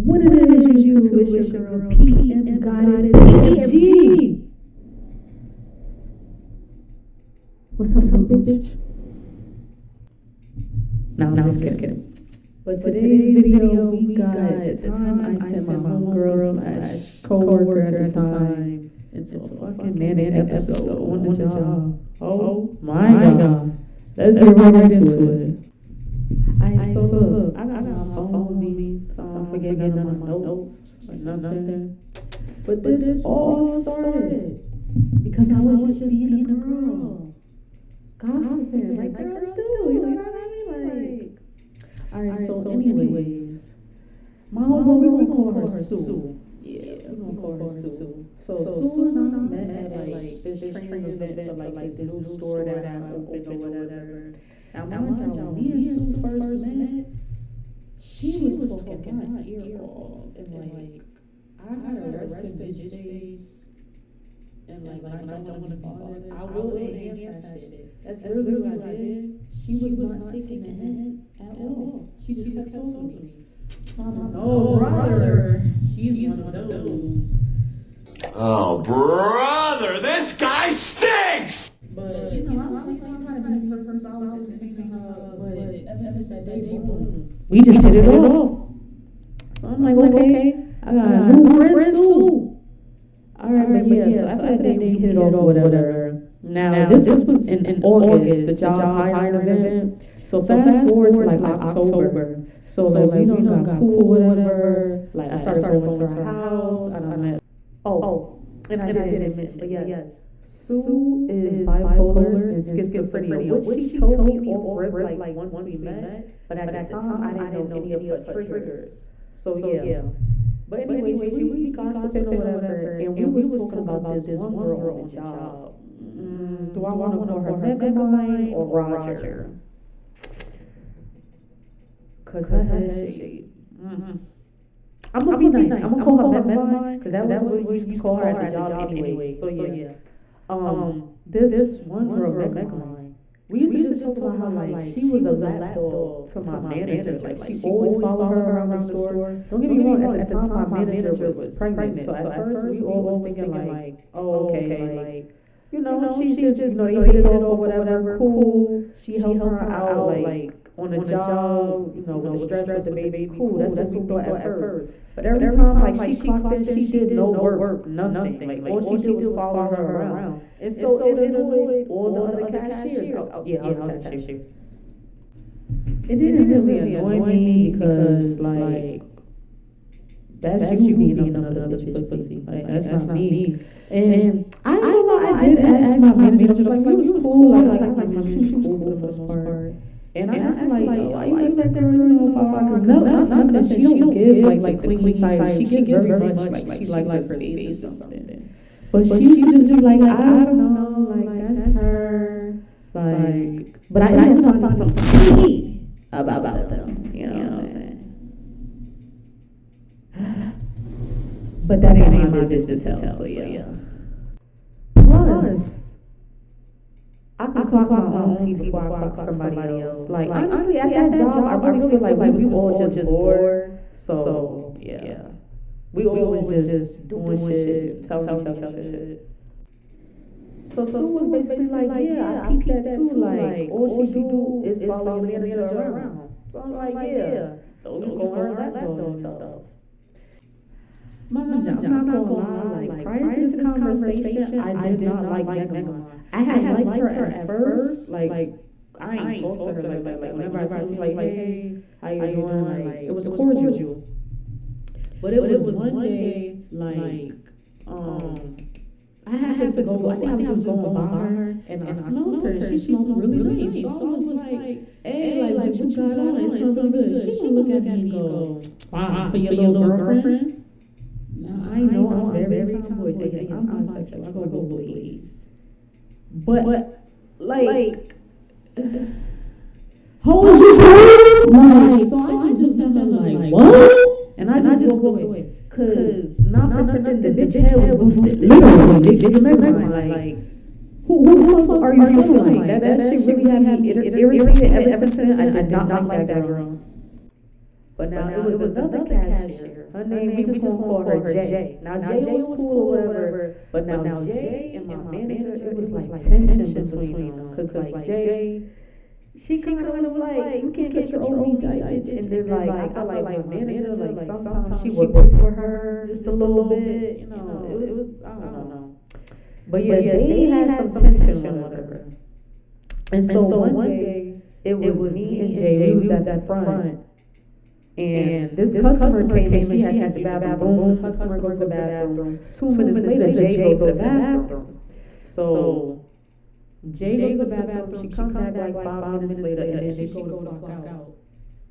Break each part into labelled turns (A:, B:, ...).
A: What it is, YouTube? It's your girl PM Goddess PMG. What's up, bitch? No, I'm just kidding. But today's video, we got the time I sent my homegirl / co-worker at the time into a fucking Manic episode on the job. Oh my god. Let's get right into it. So look, I got my phone with me, so I don't forget none of my notes or nothing. But this all started because I was just being a girl. Gossiping, like girls do, you know what I mean? Alright, so anyways, my homegirl, we're gonna call her Sue. Yeah, we're gonna call her Sue. So Sue and I met at like this training event for like this new store that I opened or whatever. Now mind y'all, me and Sue first met, she was talking my ear off, and like I got arrested bitch face, and like I don't want to be bothered. I will enhance that shit. That's literally what I did. She was not taking the hint at all. She just kept talking to me. So I'm like, oh brother, she's one of those.
B: Oh brother, this guy stinks.
A: But you know, I was like, I'm not a big person, so I was entertaining her. But ever since that day, boom, we just hit it off. So I'm like, okay, I got a new friend, Sue. Alright, but yeah, so after that day, we hit it off, whatever. Now, this was in August, the job hiring event. So fast forward to like October. So like, we done got cool, whatever. Like, I started going to her house. And I met, and I didn't mention, but yes. Sue is bipolar and schizophrenia, which she told me off rip like once we met. But at that time, I didn't know any of her triggers. So yeah. But anyways, we be gossiping or whatever, and we was talking about this one girl on the job. Do I want to call her Megamind or Roger? Cause her head shape. I'm gonna be nice. I'm gonna call her Megamind because that was what we used to call her at the job anyway. So yeah. This one girl, Megamind. We used to just talk about how like she was a lapdog to my manager. Like she always followed her around the store. Don't get me wrong. At the time, my manager was pregnant. So at first, we all was thinking like, oh, okay, like you know, she just they hit it off or whatever. Cool. She helped her out like on the job. You know, with the stress with the baby. Cool. That's what we thought at first. But every time like she clocked in, she did no work, nothing. Like all she did was follow her around. And so it annoyed all the other cashiers. Yeah, I was a cashier. It didn't really annoy me because like that's you being another bitch pussy. Like that's not me. And I did ask my manager, just like, it was cool. Like she was cool for the most part. And I asked like, why you like that girl, you know, because nothing, she don't give like the clean type. She gives very much like she like her space or something. But she was just like, I don't know, like that's her. Like, but I ended up finding something sweet about them. You know what I'm saying? But that ain't my business to tell. So yeah. Plus, I can clock my own tea before I clock somebody else. Like honestly, at that job, I really feel like we was all just bored. So yeah, we always just doing shit, telling each other shit. So Sue was basically like, yeah, I peeped that too. Like all she do is follow the manager around. So I'm like, yeah. So we was going her lapdog and stuff. I'm not gonna lie, like prior to this conversation, I did not like Megamind. I had liked her at first, like I ain't talked to her like whenever I see her, like, hey, how you doing? Like it was cordial. But it was one day, like I had to go. I think I was just going by her, and I smelled her, and she smelled really nice. So I was like, hey, like what you got on? It smells really good. She didn't look at me and go, wow, for your little girlfriend. I know I'm very tomboy. Yes, I'm bisexual. I go both ways. But like, hoes you like, so I just did that like what? And I just walked away. Cause not for nothing, the bitch head was boosted. Literally, bitch Megamind. Like, who the fuck are you feeling like? That shit really had me irritated ever since. I did not like that girl. But now it was another cashier. Her name, we just gonna call her Jay. Now Jay was cool or whatever, but now Jay and my manager, it was like tension between them. Cause like Jay, she kind of was like, you can't control me, and then like I felt like my manager, like sometimes she would work for her just a little bit, you know. It was I don't know. But yeah, they had some tension or whatever. And so one day it was me and Jay. We was at the front. And this customer came and she had to use the bathroom. Boom, customer goes to the bathroom. 2 minutes later, Jay goes to the bathroom. So Jay goes to the bathroom. She comes back like 5 minutes later, and then she goes to clock out.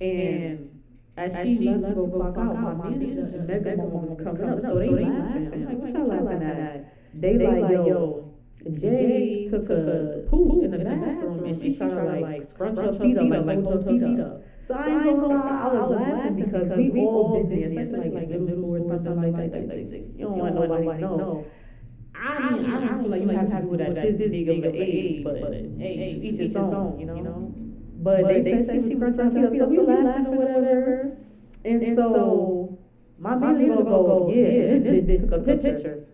A: And as she left to go clock out, my manager and Megan was coming up. So they laughing. I'm like, what y'all laughing at? They like, yo, Jay took a poop in the bathroom, and she started like scrunch her feet up, like hold her feet up. So I ain't gonna lie, I was laughing because we all been there, especially like middle school or something like that. You don't want nobody to know. I mean, I don't feel like you have to do it at this big of an age, but hey, to each his own, you know. But they said she was scrunching her feet up, so we laughing or whatever. And so my manager gonna go, yeah, this bitch took a picture.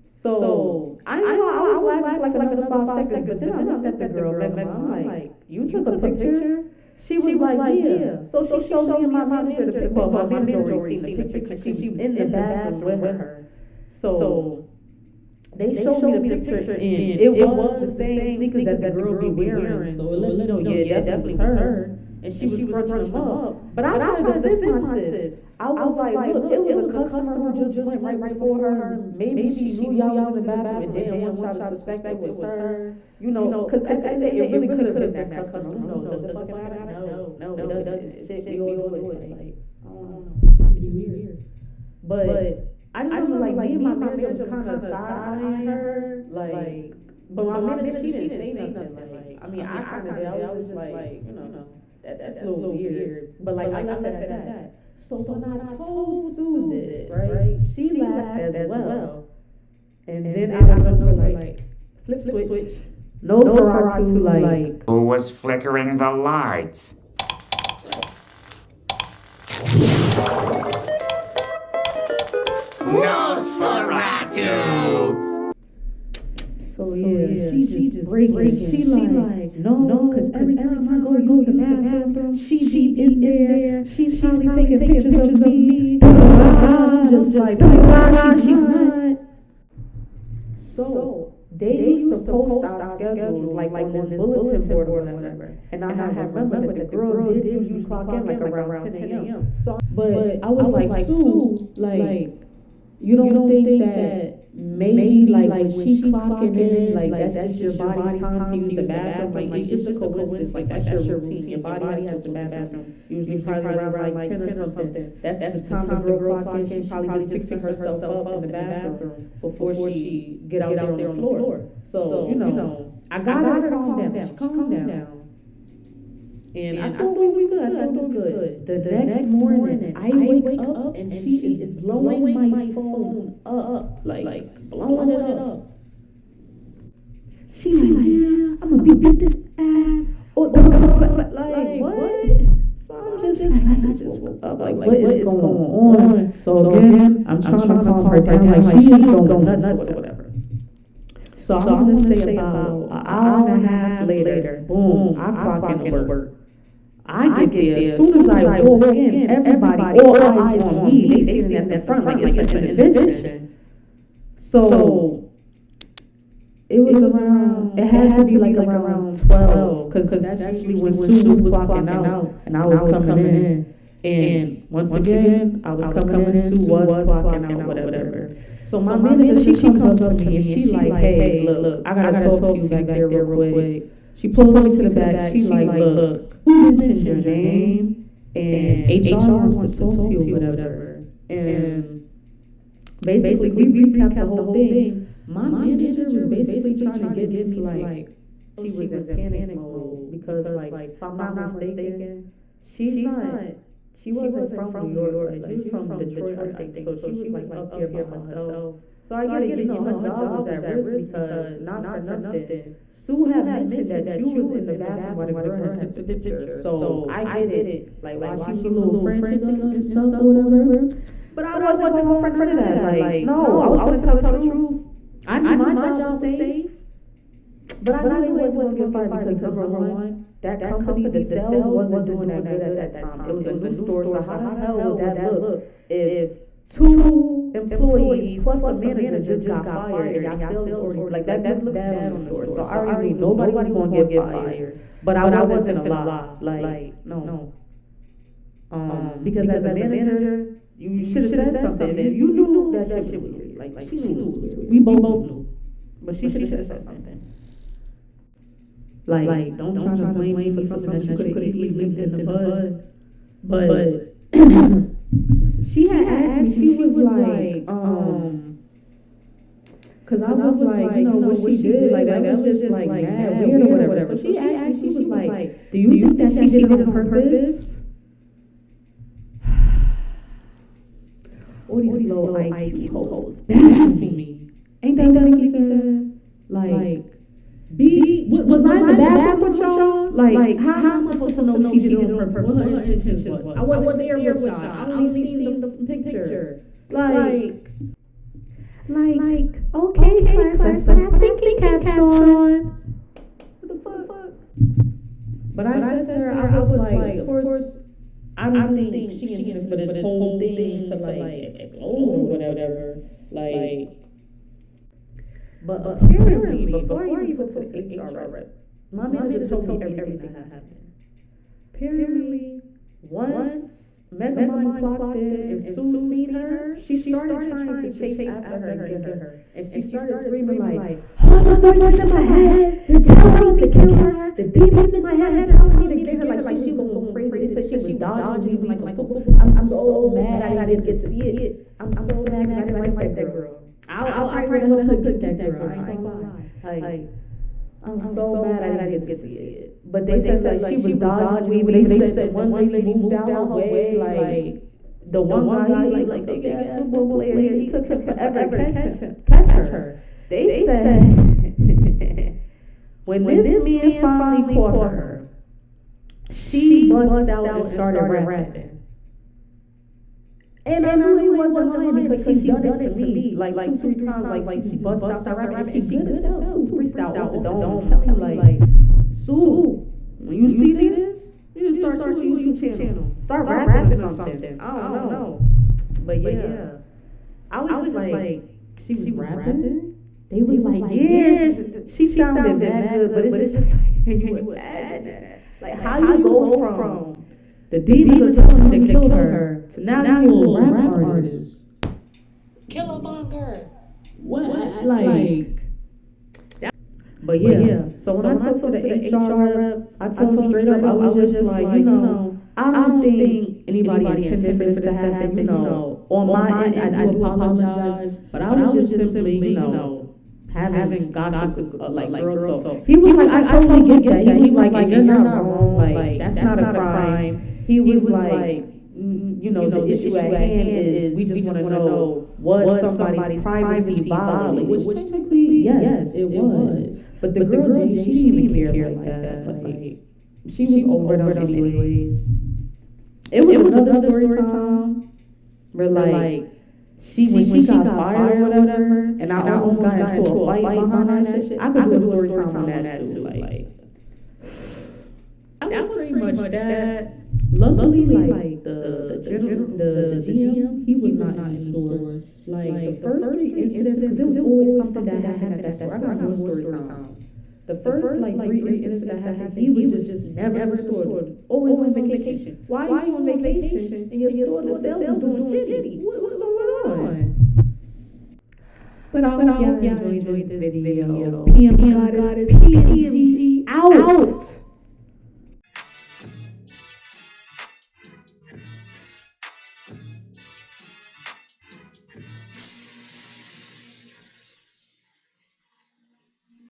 A: So I was laughing like another 5 seconds, but then I looked at the girl, I'm like, you took a picture? She was like, yeah. So she showed me and my manager the picture. Well, my manager already seen the picture because she was in the bathroom with her. So they showed me the picture, and it was the same sneakers that the girl be wearing. So it let me know, yeah, that definitely was her. And she was scrunching them up. But I was trying to defend my sis. I was like, look, it was a customer who just went right before her. Maybe she knew y'all was in the bathroom and didn't want y'all to suspect it was her. You know, because at the end of the day, it really could have been that customer. Who knows? Does it matter? No, it doesn't. It's shit, we all do it. Like, I don't know. It's just weird. But I just remember, like, me and my manager was kind of side-eyeing her. Like, but my manager, she didn't say nothing. Like, I mean, I kind of did. I was just like, you know, that's a little weird. But like I left it at that. So when I told Sue this, right, she laughed as well. And then I don't know, like, flip switch. Nosferatu, like.
C: Who was flickering the lights? Nosferatu!
A: So yeah, she just breaking. She like, no, because every time I go to the bathroom, she in there. She's probably taking pictures of me. Just like, she's not. So they used to post our schedules like on this bulletin board or whatever. And I have remembered that the girl did usually clock in like around 10 a.m. So, but I was like, Sue, like, you don't think that maybe like when she clocking in, like that's just your body's time to use the bathroom? Like, it's just a coincidence, like that's your routine. Your body has to go to the bathroom. Usually probably around like 10 or something. That's the time the girl clock in. She probably just fixing herself up in the bathroom before she get out there on the floor. So you know, I got her to calm down. She calmed down. And I thought it was good. The next morning, I wake up and she is blowing my phone up, like blowing it up. She's like, yeah, I'm gonna beat this ass. Like, what? So I'm just like, I just woke up. Like, what is going on? So again, I'm trying to calm her down. Like, she's going nuts or whatever. So I'm gonna say about an hour and a half later, boom, I clock in to work. I get there. As soon as I walk in, everybody, all eyes on me. They sitting at the front like it's an invention. So it was around. It had to be like around 12, because that's usually when Sue was clocking out and I was coming in. And once again, I was coming in. Sue was clocking out, whatever. So my manager, she comes up to me and she like, hey, look, I gotta talk to you back there real quick. She pulls me to the back. She like, look, who mentioned your name? And HR wants to talk to you, whatever. And basically, we recapped the whole thing. My manager was basically trying to get me to like, she was in panic mode because, like, if I'm not mistaken, she's not she wasn't from New York. Like, she was from Detroit, I think. So she was like up here by herself. So I get it, her job was at risk because, not for nothing, Sue had mentioned that you was in the bathroom while the girl had took the picture. So I get it. Like, why she was a little frantic and stuff or whatever. But I wasn't going for none of that. Like, no, I was going to tell the truth. I knew my job was safe. But I knew they wasn't going to get fired because, number one, that company, the sales wasn't doing that good at that time. It was a new store, so how the hell would that look if two employees plus a manager just got fired and y'all sales already, like, that looks bad on the store. So I already knew nobody was going to get fired. But I wasn't finna lie. Like, no. Because as a manager, you should have said something. You knew that shit was weird. Like she knew it was weird. We both knew. But she should have said something. Like, don't try to blame me for something that you could have easily nipped in the bud. But she had asked me, she was like, cause I was like, you know, what she did, like, that was just like mad weird or whatever. So she asked me, she was like, do you think that she did it on purpose? All these low IQ hoes baffling me. Ain't that what Nikki said? Like, was I in the bathroom with y'all? Like, how am I supposed to know she did it on purpose? What her intentions was? I wasn't there with y'all. I only seen the picture. Like, okay, class, let's put thinking caps on. What the fuck? But I said to her, I was like, of course, I don't think she intended for this whole thing to like explode or whatever. Like, but apparently, before I even took the HR rep, my manager told me everything that happened. Apparently, once Megamind clocked in and Sue seen her, she started trying to chase after her and get her. And she started screaming like, all the voices in my head, they're telling me to kill her. The demons in my head are telling me to get her. Like, she was going crazy. They said she was dodging me like I'm so mad I didn't get to see it. I'm so mad because I didn't like that girl. I probably would have picked that girl. I ain't gonna lie. Like, I'm so mad I didn't get to see it. But they said like she was dodging me. They said one lady moved down her way. Like, the one guy, like the big ass football player, he took forever to catch her. They said when this man finally caught her, she bust out and started rapping. And I knew he wasn't lying because she's done it to me. Like 2-3 times, like she bust out rapping. And she good as hell too. Freestyle off the dome. Tell me like, Sue, when you see this, you just start your YouTube channel. Start rapping or something. I don't know. But yeah, I was just like, she was rapping. They was like, yeah, she sounded that good, but it's just like, can you imagine? Like, how you go from the demons are telling me to kill her to now you're a rap artist.
D: Killmonger.
A: What? Like. But yeah. So when I talked to the HR rep, I told him straight up, I was just like, you know, I don't think anybody intended for this to happen. You know, on my end, I do apologize, but I was just simply, you know, having gossip like girl talk. He was like, I totally get that. He was like, you're not wrong. Like, that's not a crime. He was like, you know, the issue at hand is we just want to know, was somebody's privacy violated? Which technically, yes, it was. But the girl, Jay, she didn't even care like that. Like, she was over them anyways. It was another story time where like, she got fired or whatever, and I almost got into a fight behind that shit. I could do a story time on that too. Like, that was pretty much that. Luckily, like the GM, he was not in the store. Like the first 3 incidents, because it was always something that happened at that store. I got more story times. The first like 3 incidents that happened, he was just never in the store. Always on vacation. Why are you on vacation and your store, the sales is doing shitty? What's going on? But I hope y'all enjoyed this video. PM Goddess PMG out.